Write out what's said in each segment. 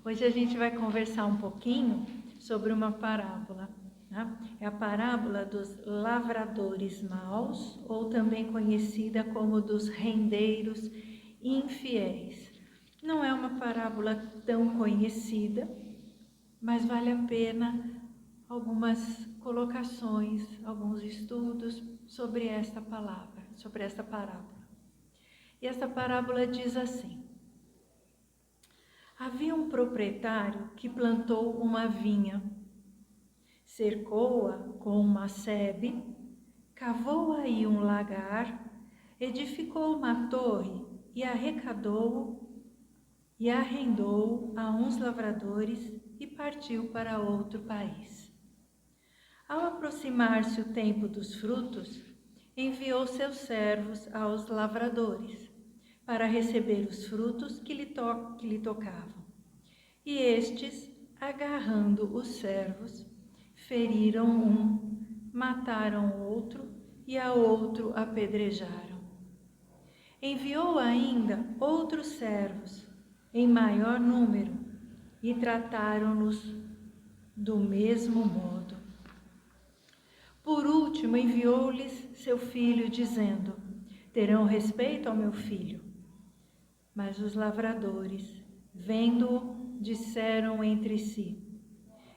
Hoje a gente vai conversar um pouquinho sobre uma parábola, né? É a parábola dos lavradores maus, ou também conhecida como dos rendeiros infiéis. Não é uma parábola tão conhecida, mas vale a pena algumas colocações, alguns estudos sobre esta palavra, sobre esta parábola. E esta parábola diz assim: havia um proprietário que plantou uma vinha, cercou-a com uma sebe, cavou aí um lagar, edificou uma torre e arrendou a uns lavradores e partiu para outro país. Ao aproximar-se o tempo dos frutos, enviou seus servos aos lavradores para receber os frutos que lhe tocavam. E estes, agarrando os servos, feriram um, mataram outro e a outro apedrejaram. Enviou ainda outros servos, em maior número, e trataram-nos do mesmo modo. Por último, enviou-lhes seu filho, dizendo: terão respeito ao meu filho. Mas os lavradores, vendo-o, disseram entre si: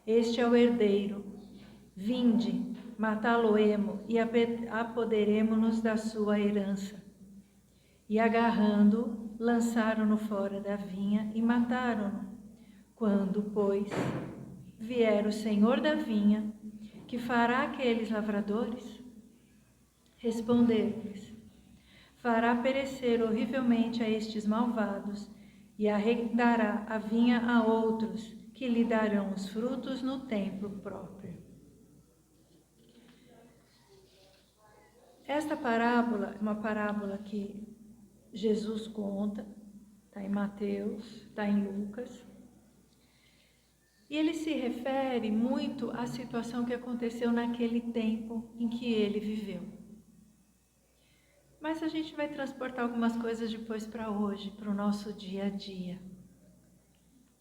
este é o herdeiro, vinde, matá-lo-emo e apoderemo-nos da sua herança. E agarrando-o, lançaram-no fora da vinha e mataram-no. Quando, pois, vier o senhor da vinha, que fará aqueles lavradores? Respondeu-lhes: fará perecer horrivelmente a estes malvados e arrendará a vinha a outros, que lhe darão os frutos no tempo próprio. Esta parábola é uma parábola que Jesus conta, está em Mateus, está em Lucas, e ele se refere muito à situação que aconteceu naquele tempo em que ele viveu. Mas a gente vai transportar algumas coisas depois para hoje, para o nosso dia a dia.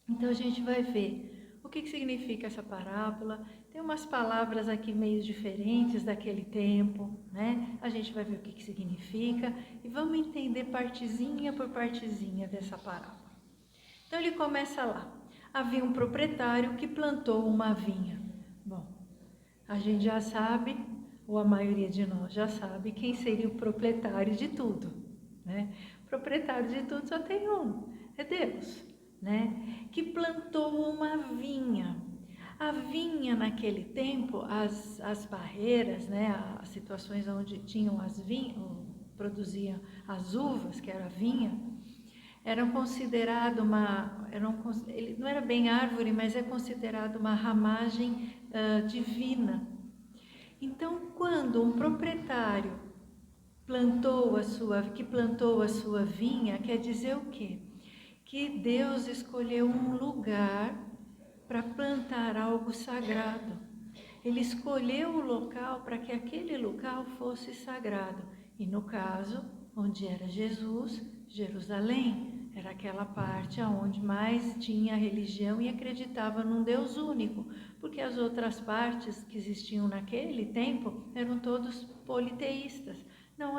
Então a gente vai ver o que significa essa parábola. Tem umas palavras aqui meio diferentes daquele tempo, né? A gente vai ver o que significa e vamos entender partezinha por partezinha dessa parábola. Então ele começa lá. Havia um proprietário que plantou uma vinha. Bom, a gente já sabe, ou a maioria de nós já sabe, quem seria o proprietário de tudo, né? O proprietário de tudo só tem um, é Deus, né? Que plantou uma vinha. A vinha naquele tempo, as barreiras, né? As situações onde tinham as vinhas, produziam as uvas, que era a vinha, eram considerado não era bem árvore, mas é considerado uma ramagem divina. Então, quando um proprietário plantou a sua vinha, quer dizer o quê? Que Deus escolheu um lugar para plantar algo sagrado. Ele escolheu o local para que aquele local fosse sagrado. E no caso, onde era Jesus, Jerusalém, era aquela parte onde mais tinha religião e acreditava num Deus único, porque as outras partes que existiam naquele tempo eram todos politeístas, não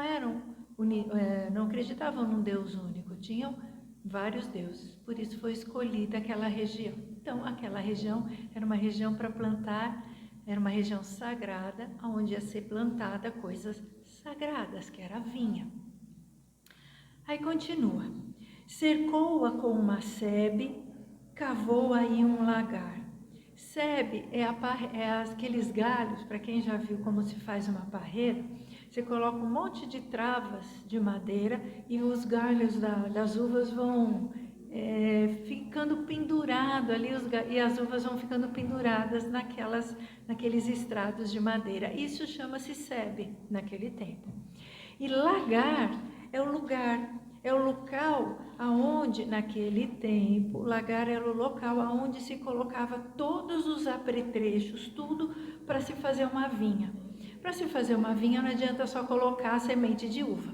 acreditavam num Deus único, tinham vários deuses, por isso foi escolhida aquela região. Então, aquela região era uma região para plantar, era uma região sagrada, onde ia ser plantada coisas sagradas, que era a vinha. Aí continua: cercou-a com uma sebe, cavou aí um lagar. Sebe é aqueles galhos, para quem já viu como se faz uma parreira, você coloca um monte de travas de madeira e os galhos das uvas vão ficando pendurados ali, e as uvas vão ficando penduradas naqueles estrados de madeira. Isso chama-se sebe naquele tempo. E lagar é o lugar, é o local aonde naquele tempo, lagar era o local aonde se colocava todos os apetrechos, tudo para se fazer uma vinha. Para se fazer uma vinha não adianta só colocar a semente de uva.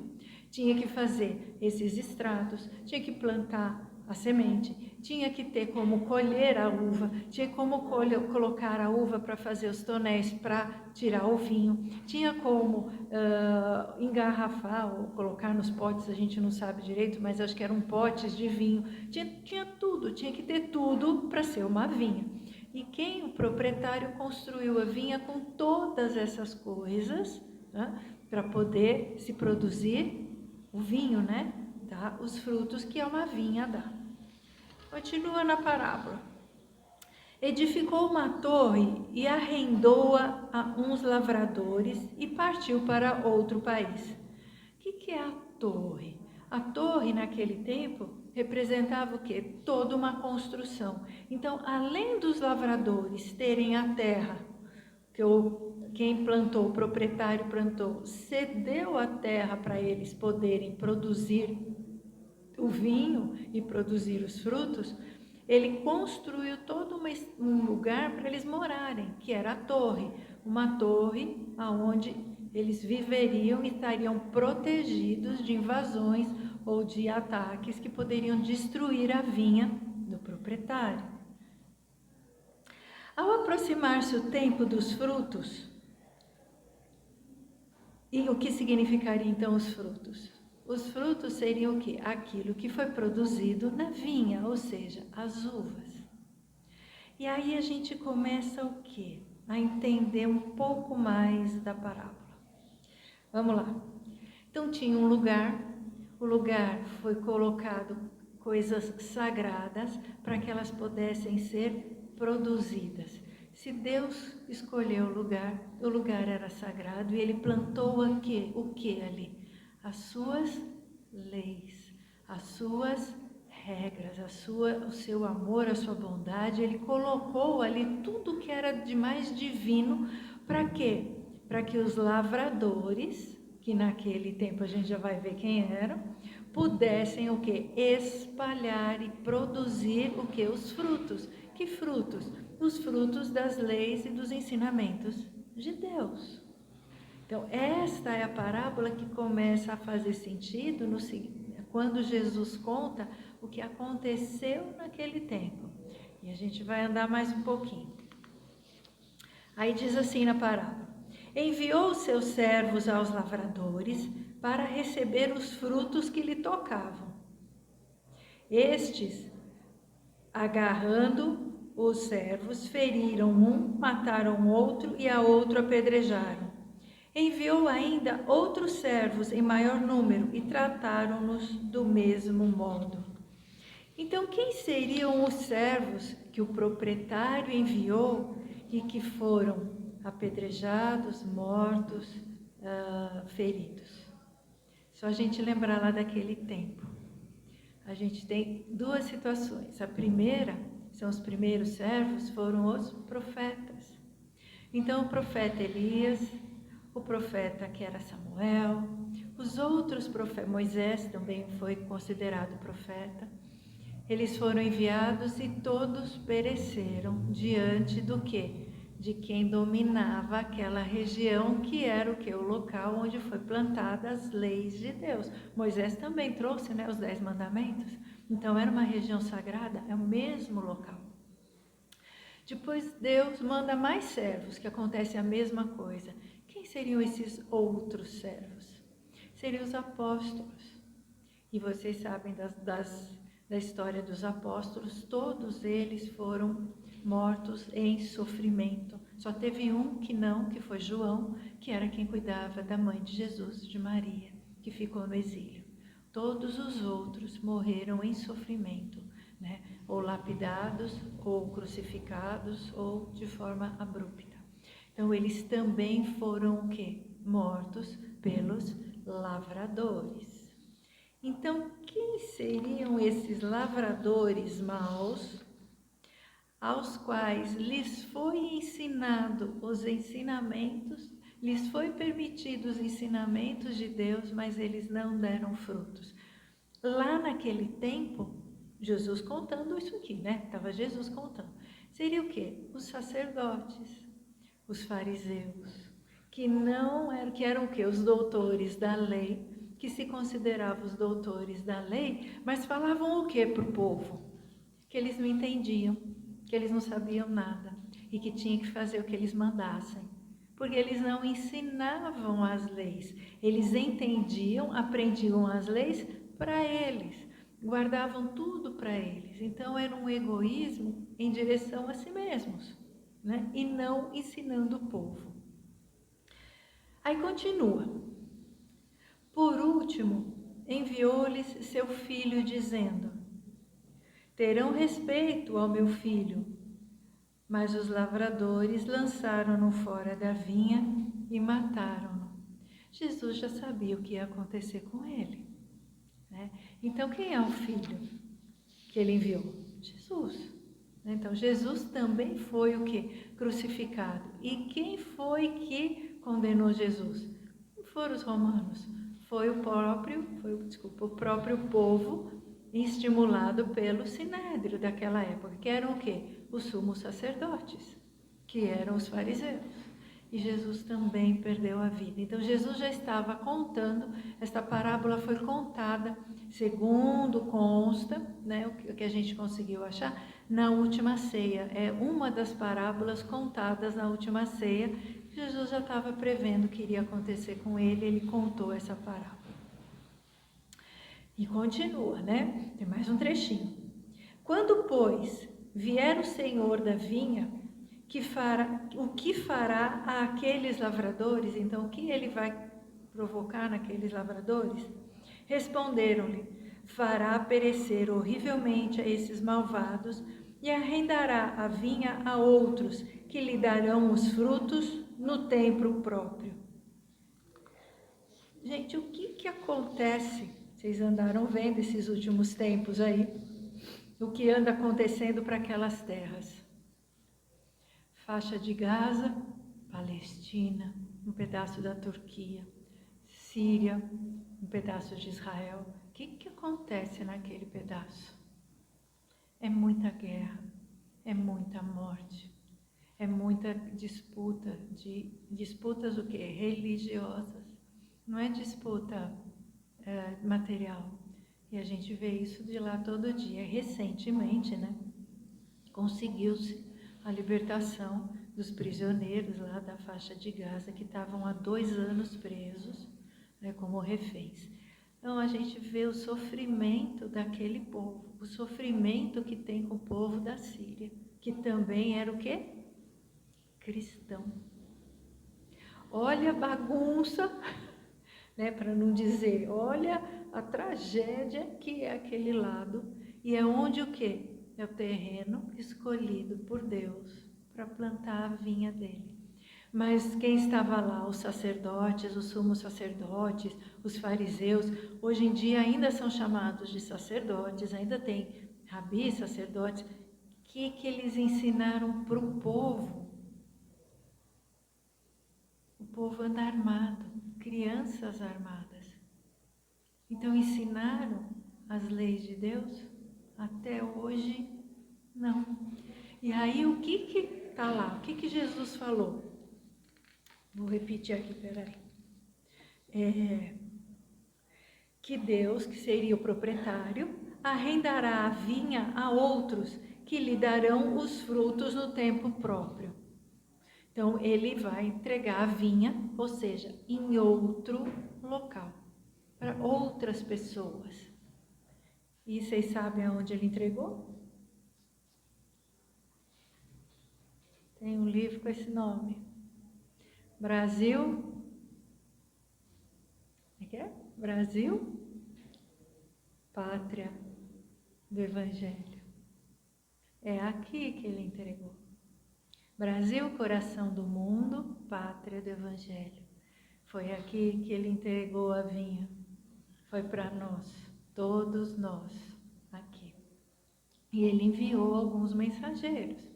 Tinha que fazer esses estratos, tinha que plantar a semente, tinha que ter como colher a uva, tinha como colocar a uva para fazer os tonéis, para tirar o vinho, tinha como engarrafar ou colocar nos potes, a gente não sabe direito, mas acho que eram potes de vinho, tinha tudo, tinha que ter tudo para ser uma vinha. E o proprietário construiu a vinha com todas essas coisas, né, para poder se produzir o vinho, né? Tá? Os frutos que uma vinha dá. Continua na parábola. Edificou uma torre e arrendou-a a uns lavradores e partiu para outro país. O que é a torre? A torre, naquele tempo, representava o quê? Toda uma construção. Então, além dos lavradores terem a terra, quem plantou, o proprietário plantou, cedeu a terra para eles poderem produzir o vinho e produzir os frutos, ele construiu todo um lugar para eles morarem, que era a torre, uma torre onde eles viveriam e estariam protegidos de invasões ou de ataques que poderiam destruir a vinha do proprietário. Ao aproximar-se o tempo dos frutos, e o que significaria então os frutos? Os frutos seriam o quê? Aquilo que foi produzido na vinha, ou seja, as uvas. E aí a gente começa o quê? A entender um pouco mais da parábola. Vamos lá. Então tinha um lugar, o lugar foi colocado coisas sagradas para que elas pudessem ser produzidas. Se Deus escolheu o lugar era sagrado e Ele plantou o que ali? As suas leis, as suas regras, o seu amor, a sua bondade. Ele colocou ali tudo que era de mais divino. Para quê? Para que os lavradores, que naquele tempo a gente já vai ver quem eram, pudessem o quê? Espalhar e produzir o quê? Os frutos. Que frutos? Os frutos das leis e dos ensinamentos de Deus. Então, esta é a parábola que começa a fazer sentido quando Jesus conta o que aconteceu naquele tempo. E a gente vai andar mais um pouquinho. Aí diz assim na parábola: enviou seus servos aos lavradores para receber os frutos que lhe tocavam. Estes, agarrando os servos, feriram um, mataram outro e a outro apedrejaram. Enviou ainda outros servos em maior número e trataram-nos do mesmo modo. Então, quem seriam os servos que o proprietário enviou e que foram apedrejados, mortos, feridos? Só a gente lembrar lá daquele tempo. A gente tem duas situações. A primeira, são os primeiros servos, foram os profetas. Então, o profeta Elias, o profeta que era Samuel, os outros profetas, Moisés também foi considerado profeta. Eles foram enviados e todos pereceram diante do quê? De quem dominava aquela região, que era o quê? O local onde foi plantada as leis de Deus. Moisés também trouxe, né, os 10 mandamentos. Então era uma região sagrada, é o mesmo local. Depois Deus manda mais servos, que acontece a mesma coisa. Quem seriam esses outros servos? Seriam os apóstolos. E vocês sabem da história dos apóstolos, todos eles foram mortos em sofrimento. Só teve um que foi João, que era quem cuidava da mãe de Jesus, de Maria, que ficou no exílio. Todos os outros morreram em sofrimento, né? Ou lapidados, ou crucificados, ou de forma abrupta. Então eles também foram o quê? Mortos pelos lavradores. Então, quem seriam esses lavradores maus, aos quais lhes foi ensinado os ensinamentos, lhes foi permitido os ensinamentos de Deus, mas eles não deram frutos? Lá naquele tempo, Jesus contando isso aqui, né? Estava Jesus contando. Seria o quê? Os sacerdotes, os fariseus, que eram o quê? Os doutores da lei, que se consideravam os doutores da lei, mas falavam o que para o povo? Que eles não entendiam, que eles não sabiam nada e que tinha que fazer o que eles mandassem. Porque eles não ensinavam as leis, eles entendiam, aprendiam as leis para eles, guardavam tudo para eles. Então era um egoísmo em direção a si mesmos, né? E não ensinando o povo. Aí continua. Por último, enviou-lhes seu filho, dizendo: terão respeito ao meu filho. Mas os lavradores lançaram-no fora da vinha e mataram-no. Jesus já sabia o que ia acontecer com ele, né? Então, quem é o filho que ele enviou? Jesus. Então, Jesus também foi o que? Crucificado. E quem foi que condenou Jesus? Não foram os romanos. Foi o próprio povo estimulado pelo sinédrio daquela época, que eram o quê? Os sumos sacerdotes, que eram os fariseus. E Jesus também perdeu a vida. Então Jesus já estava contando, esta parábola foi contada, segundo consta, né, o que a gente conseguiu achar, na última ceia. É uma das parábolas contadas na última ceia. Jesus já estava prevendo o que iria acontecer com ele, ele contou essa parábola. E continua, né? Tem mais um trechinho. Quando, pois, vier o Senhor da vinha, o que fará àqueles lavradores? Então, o que ele vai provocar naqueles lavradores? Responderam-lhe: fará perecer horrivelmente a esses malvados e arrendará a vinha a outros, que lhe darão os frutos no tempo próprio. Gente, o que acontece? Vocês andaram vendo esses últimos tempos aí, o que anda acontecendo para aquelas terras. Faixa de Gaza, Palestina, um pedaço da Turquia, Síria, um pedaço de Israel. O que acontece naquele pedaço? É muita guerra, é muita morte, é muita disputa, disputas o quê? Religiosas. Não é disputa material. E a gente vê isso de lá todo dia. Recentemente, né, conseguiu-se a libertação dos prisioneiros lá da faixa de Gaza, que estavam há 2 anos presos, né, como reféns. Então a gente vê o sofrimento daquele povo, o sofrimento que tem com o povo da Síria, que também era o quê? Cristão. Olha a bagunça, né, para não dizer, olha a tragédia que é aquele lado, e é onde o quê? É o terreno escolhido por Deus para plantar a vinha dele. Mas quem estava lá? Os sacerdotes, os sumos sacerdotes, os fariseus, hoje em dia ainda são chamados de sacerdotes, ainda tem rabis, sacerdotes. O que eles ensinaram para o povo? O povo anda armado, crianças armadas. Então ensinaram as leis de Deus? Até hoje, não. E aí o que está lá? O que Jesus falou? Vou repetir aqui, peraí. Que Deus, que seria o proprietário, arrendará a vinha a outros, que lhe darão os frutos no tempo próprio. Então, ele vai entregar a vinha, ou seja, em outro local, para outras pessoas. E vocês sabem aonde ele entregou? Tem um livro com esse nome. Brasil. O que é? Brasil, pátria do Evangelho. É aqui que ele entregou. Brasil, coração do mundo, pátria do Evangelho. Foi aqui que ele entregou a vinha. Foi para nós, todos nós, aqui. E ele enviou alguns mensageiros.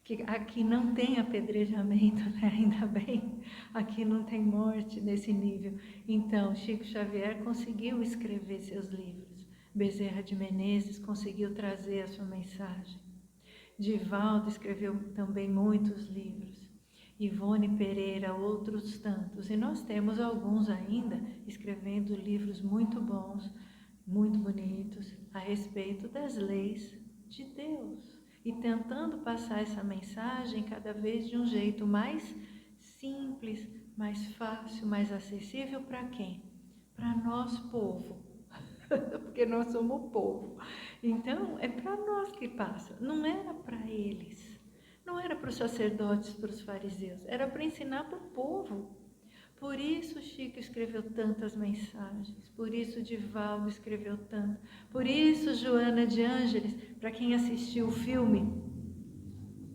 Que aqui não tem apedrejamento, né? Ainda bem, aqui não tem morte nesse nível. Então, Chico Xavier conseguiu escrever seus livros. Bezerra de Menezes conseguiu trazer a sua mensagem. Divaldo escreveu também muitos livros. Ivone Pereira, outros tantos. E nós temos alguns ainda escrevendo livros muito bons, muito bonitos, a respeito das leis de Deus. E tentando passar essa mensagem cada vez de um jeito mais simples, mais fácil, mais acessível para quem? Para nós, povo. Porque nós somos o povo. Então, é para nós que passa. Não era para eles. Não era para os sacerdotes, para os fariseus. Era para ensinar para o povo. Por isso Chico escreveu tantas mensagens. Por isso Divaldo escreveu tanto. Por isso Joana de Ângeles, para quem assistiu o filme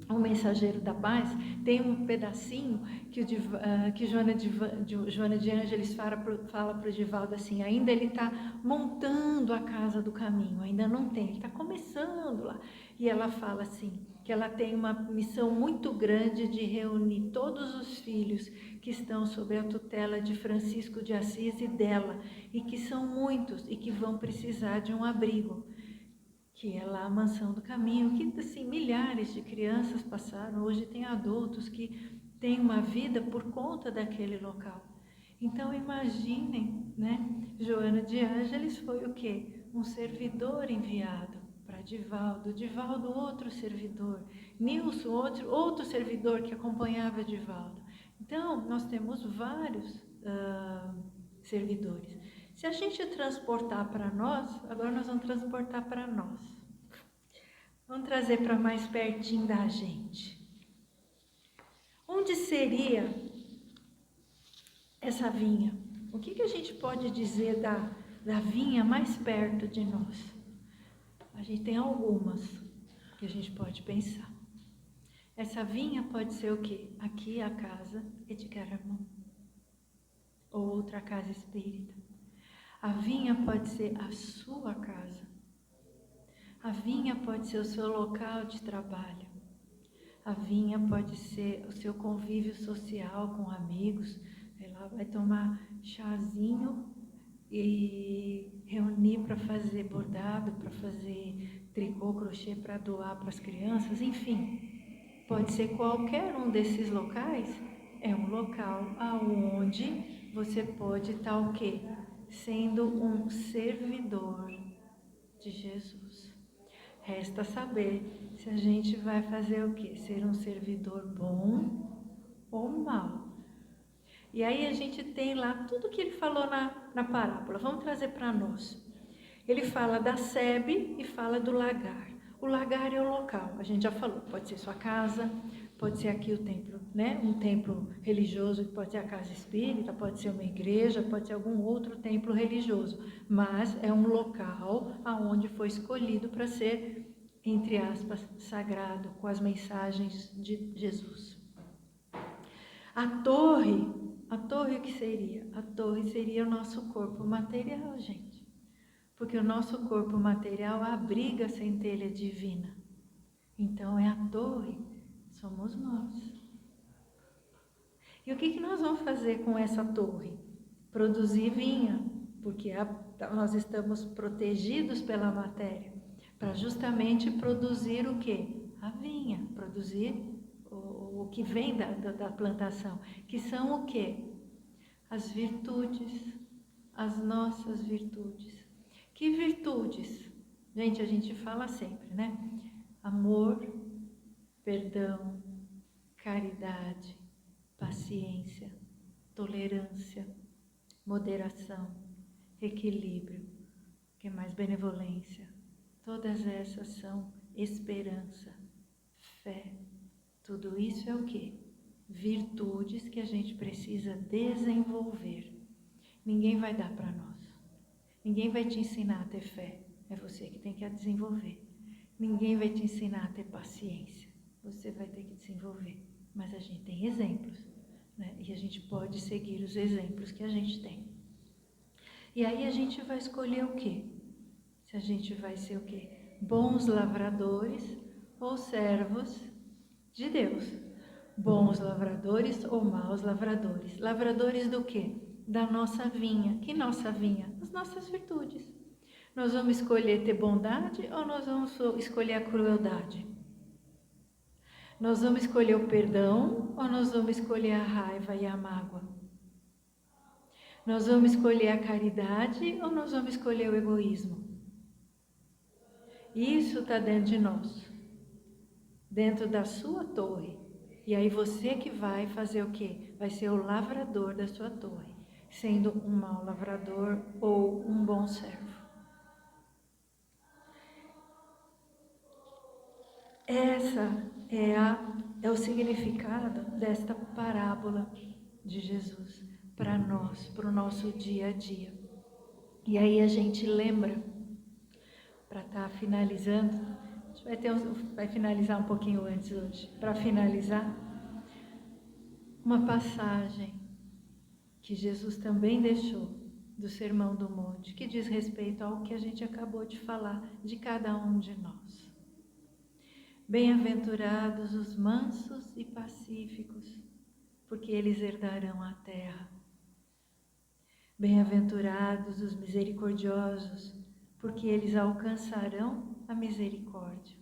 O Mensageiro da Paz, tem um pedacinho que Joana de Ângeles fala para o Divaldo assim, ainda ele está montando a casa do caminho, ainda não tem, ele está começando lá. E ela fala assim, que ela tem uma missão muito grande de reunir todos os filhos que estão sob a tutela de Francisco de Assis e dela, e que são muitos e que vão precisar de um abrigo, que é lá a Mansão do Caminho, que assim, milhares de crianças passaram, hoje tem adultos que têm uma vida por conta daquele local. Então imaginem, né? Joana de Ângeles foi o quê? Um servidor enviado para Divaldo, Divaldo outro servidor, Nilson outro servidor que acompanhava Divaldo. Então nós temos vários servidores. Se a gente transportar para nós, agora nós vamos transportar para nós. Vamos trazer para mais pertinho da gente. Onde seria essa vinha? O que a gente pode dizer da vinha mais perto de nós? A gente tem algumas que a gente pode pensar. Essa vinha pode ser o quê? Aqui a casa Edgar Armand, ou outra casa espírita. A vinha pode ser a sua casa. A vinha pode ser o seu local de trabalho. A vinha pode ser o seu convívio social com amigos. Ela vai tomar chazinho e reunir para fazer bordado, para fazer tricô, crochê, para doar para as crianças. Enfim, pode ser qualquer um desses locais. É um local aonde você pode estar o quê? Sendo um servidor de Jesus. Resta saber se a gente vai fazer o quê? Ser um servidor bom ou mau. E aí a gente tem lá tudo que ele falou na parábola. Vamos trazer para nós. Ele fala da sebe e fala do lagar. O lagar é o local, a gente já falou, pode ser sua casa, pode ser aqui o templo, né? Um templo religioso, pode ser a casa espírita, pode ser uma igreja, pode ser algum outro templo religioso, mas é um local aonde foi escolhido para ser, entre aspas, sagrado, com as mensagens de Jesus. A torre o que seria? A torre seria o nosso corpo material, gente. Porque o nosso corpo material abriga a centelha divina. Então é a torre, somos nós. E o que nós vamos fazer com essa torre? Produzir vinha, porque nós estamos protegidos pela matéria, para justamente produzir o quê? A vinha, produzir o que vem da plantação, que são o quê? As virtudes, as nossas virtudes. Que virtudes? Gente, a gente fala sempre, né? Amor, perdão, caridade, paciência, tolerância, moderação, equilíbrio, que mais benevolência. Todas essas são esperança, fé. Tudo isso é o quê? Virtudes que a gente precisa desenvolver. Ninguém vai dar para nós. Ninguém vai te ensinar a ter fé, é você que tem que a desenvolver. Ninguém vai te ensinar a ter paciência, você vai ter que desenvolver. Mas a gente tem exemplos, né? E a gente pode seguir os exemplos que a gente tem. E aí a gente vai escolher o quê? Se a gente vai ser o quê? Bons lavradores ou servos de Deus. Bons lavradores ou maus lavradores. Lavradores do quê? Da nossa vinha. Que nossa vinha? As nossas virtudes. Nós vamos escolher ter bondade ou nós vamos escolher a crueldade? Nós vamos escolher o perdão ou nós vamos escolher a raiva e a mágoa? Nós vamos escolher a caridade ou nós vamos escolher o egoísmo? Isso está dentro de nós, dentro da sua torre. E aí você que vai fazer o quê? Vai ser o lavrador da sua torre, sendo um mau lavrador ou um bom servo. Essa é o significado desta parábola de Jesus para nós, para o nosso dia a dia. E aí a gente lembra, para estar finalizando, a gente vai finalizar um pouquinho antes hoje, para finalizar, uma passagem que Jesus também deixou do Sermão do Monte, que diz respeito ao que a gente acabou de falar de cada um de nós. Bem-aventurados os mansos e pacíficos, porque eles herdarão a terra. Bem-aventurados os misericordiosos, porque eles alcançarão a misericórdia.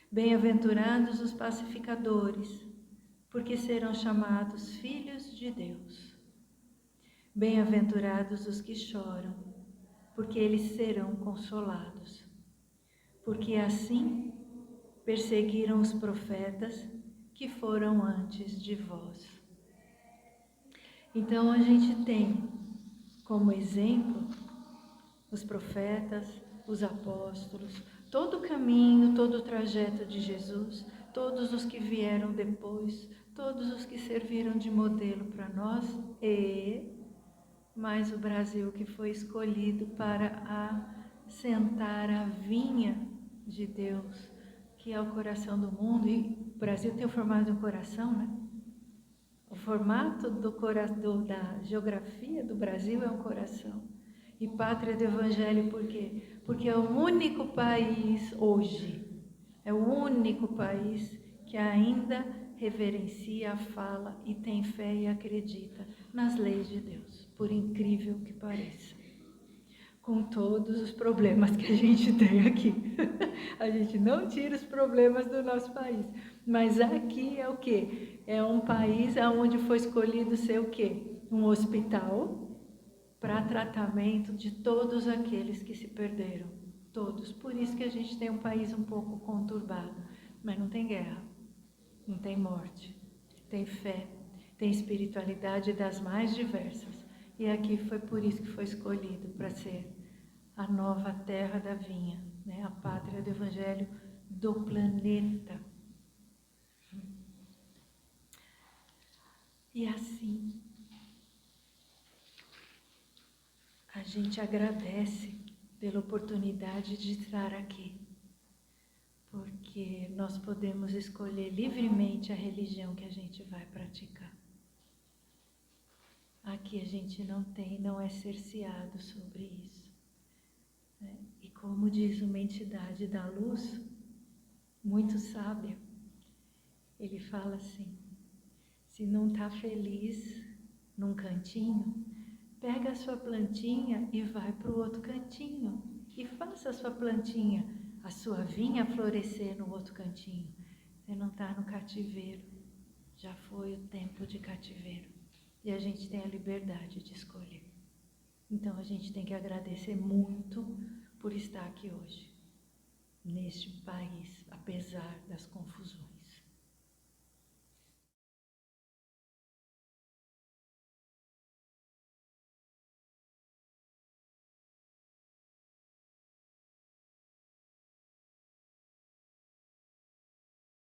Bem-aventurados os pacificadores, porque serão chamados filhos de Deus. Bem-aventurados os que choram, porque eles serão consolados. Porque assim perseguiram os profetas que foram antes de vós. Então a gente tem como exemplo os profetas, os apóstolos, todo o caminho, todo o trajeto de Jesus, todos os que vieram depois, todos os que serviram de modelo para nós e mais o Brasil que foi escolhido para assentar a vinha de Deus, que é o coração do mundo. E o Brasil tem o formato de um coração, né? O formato da geografia do Brasil é um coração. E pátria do Evangelho por quê? Porque é o único país hoje, é o único país que ainda reverencia, fala e tem fé e acredita nas leis de Deus, por incrível que pareça. Com todos os problemas que a gente tem aqui. A gente não tira os problemas do nosso país. Mas aqui é o quê? É um país onde foi escolhido ser o quê? Um hospital para tratamento de todos aqueles que se perderam. Todos. Por isso que a gente tem um país um pouco conturbado. Mas não tem guerra, não tem morte, tem fé, tem espiritualidade das mais diversas. E aqui foi por isso que foi escolhido para ser a nova terra da vinha, né? A pátria do Evangelho do planeta. E assim, a gente agradece pela oportunidade de estar aqui, porque nós podemos escolher livremente a religião que a gente vai praticar. Aqui a gente não é cerceado sobre isso. E como diz uma entidade da luz, muito sábia, ele fala assim: se não está feliz num cantinho, pega a sua plantinha e vai para o outro cantinho e faça a sua plantinha, a sua vinha florescer no outro cantinho. Você não está no cativeiro, já foi o tempo de cativeiro e a gente tem a liberdade de escolher. Então a gente tem que agradecer muito por estar aqui hoje, neste país, apesar das confusões.